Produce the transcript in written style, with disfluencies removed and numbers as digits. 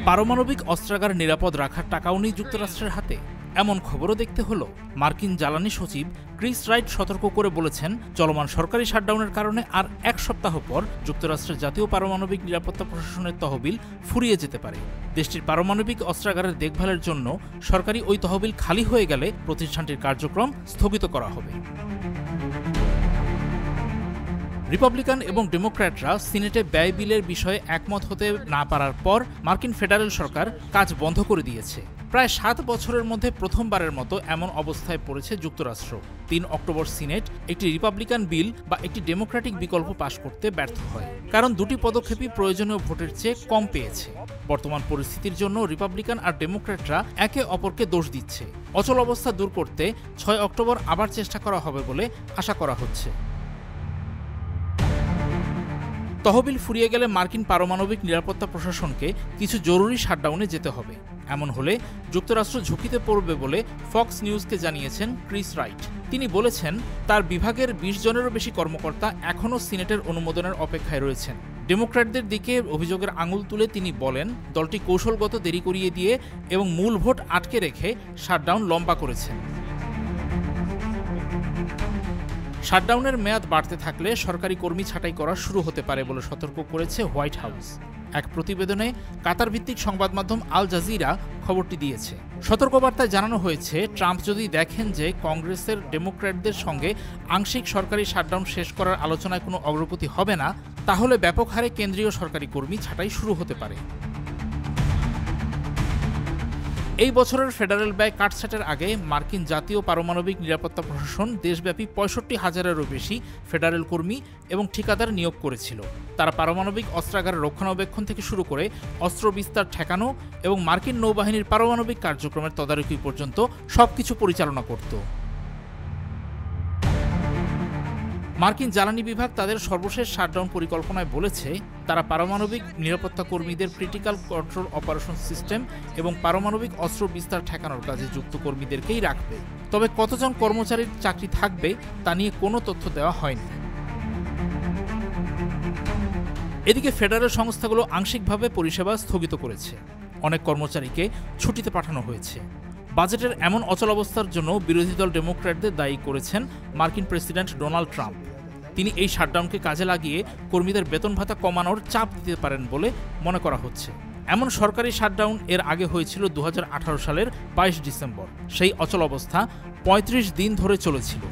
পারমাণবিক অস্ত্রাগার নিরাপদ রাখার টাকাও নেই যুক্তরাষ্ট্রের হাতে, এমন খবরও দেখতে হলো। মার্কিন জ্বালানি সচিব ক্রিস রাইট সতর্ক করে বলেছেন, চলমান সরকারি শাটডাউনের কারণে আর এক সপ্তাহ পর যুক্তরাষ্ট্রের জাতীয় পারমাণবিক নিরাপত্তা প্রশাসনের তহবিল ফুরিয়ে যেতে পারে। দেশটির পারমাণবিক অস্ত্রাগারের দেখভালের জন্য সরকারি ওই তহবিল খালি হয়ে গেলে প্রতিষ্ঠানটির কার্যক্রম স্থগিত করা হবে। রিপাবলিকান এবং ডেমোক্র্যাটরা সিনেটে ব্যয় বিলের বিষয়ে একমত হতে না পারার পর মার্কিন ফেডারেল সরকার কাজ বন্ধ করে দিয়েছে। প্রায় 7 বছরের মধ্যে প্রথমবারের মতো এমন অবস্থায় পড়েছে যুক্তরাষ্ট্র। 3 অক্টোবর সিনেট একটি রিপাবলিকান বিল বা একটি ডেমোক্রেটিক বিকল্প পাশ করতে ব্যর্থ হয়, কারণ দুটি পদক্ষেপই প্রয়োজনীয় ভোটের চেয়ে কম পেয়েছে। বর্তমান পরিস্থিতির জন্য রিপাবলিকান আর ডেমোক্র্যাটরা একে অপরকে দোষ দিচ্ছে। অচল অবস্থা দূর করতে 6 অক্টোবর আবার চেষ্টা করা হবে বলে আশা করা হচ্ছে। তহবিল ফুরিয়ে গেলে মার্কিন পারমাণবিক নিরাপত্তা প্রশাসনকে কিছু জরুরি শাটডাউনে যেতে হবে। এমন হলে যুক্তরাষ্ট্র ঝুঁকিতে পড়বে বলে ফক্স নিউজকে জানিয়েছেন ক্রিস রাইট। তিনি বলেছেন, তার বিভাগের 20 জনেরও বেশি কর্মকর্তা এখনও সিনেটের অনুমোদনের অপেক্ষায় রয়েছেন। ডেমোক্র্যাটদের দিকে অভিযোগের আঙুল তুলে তিনি বলেন, দলটি কৌশলগত দেরি করিয়ে দিয়ে এবং মূল ভোট আটকে রেখে শাটডাউন লম্বা করেছেন। শাটডাউনের মেয়াদ বাড়তে থাকলে সরকারি কর্মী ছাঁটাই করা শুরু হতে পারে বলে সতর্ক করেছে হোয়াইট হাউস। এক প্রতিবেদনে কাতার ভিত্তিক সংবাদ মাধ্যম আল জাজিরা খবরটি দিয়েছে। সতর্কবার্তায় জানানো হয়েছে, ট্রাম্প যদি দেখেন যে কংগ্রেসের ডেমোক্র্যাটদের সঙ্গে আংশিক সরকারি শাটডাউন শেষ করার আলোচনায় কোনো অগ্রগতি হবে না, তাহলে ব্যাপক হারে কেন্দ্রীয় সরকারি কর্মী ছাঁটাই শুরু হতে পারে। এই বছরের ফেডারেল ব্যয় কাটছাঁটের আগে মার্কিন জাতীয় পারমাণবিক নিরাপত্তা প্রশাসন দেশব্যাপী 65,000-এরও বেশি ফেডারেল কর্মী এবং ঠিকাদার নিয়োগ করেছিল। তারা পারমাণবিক অস্ত্রাগারের রক্ষণাবেক্ষণ থেকে শুরু করে অস্ত্র বিস্তার ঠেকানো এবং মার্কিন নৌবাহিনীর পারমাণবিক কার্যক্রমের তদারকি পর্যন্ত সবকিছু পরিচালনা করত। মার্কিন জ্বালানি বিভাগ তাদের সর্বশেষ শাটডাউন পরিকল্পনায় বলেছে, তারা পারমাণবিক নিরাপত্তা কর্মীদের ক্রিটিক্যাল কন্ট্রোল অপারেশন সিস্টেম এবং পারমাণবিক অস্ত্র বিস্তার ঠেকানোর কাজে যুক্ত কর্মীদেরকেই রাখবে। তবে কতজন কর্মচারীর চাকরি থাকবে তা নিয়ে কোনো তথ্য দেওয়া হয়নি। এদিকে ফেডারেল সংস্থাগুলো আংশিকভাবে পরিষেবা স্থগিত করেছে। অনেক কর্মচারীকে ছুটিতে পাঠানো হয়েছে। বাজেটের এমন অচলাবস্থার জন্য বিরোধী দল ডেমোক্র্যাটদের দায়ী করেছেন মার্কিন প্রেসিডেন্ট ডোনাল্ড ট্রাম্প। তিনি এই শাটডাউনকে কাজে লাগিয়ে কর্মীদের বেতন ভাতা কমানোর চাপ দিতে পারেন বলে মনে করা হচ্ছে। এমন সরকারি শাটডাউন এর আগে হয়েছিল 2018 সালের 22 ডিসেম্বর। সেই অচল অবস্থা 35 দিন ধরে চলেছিল।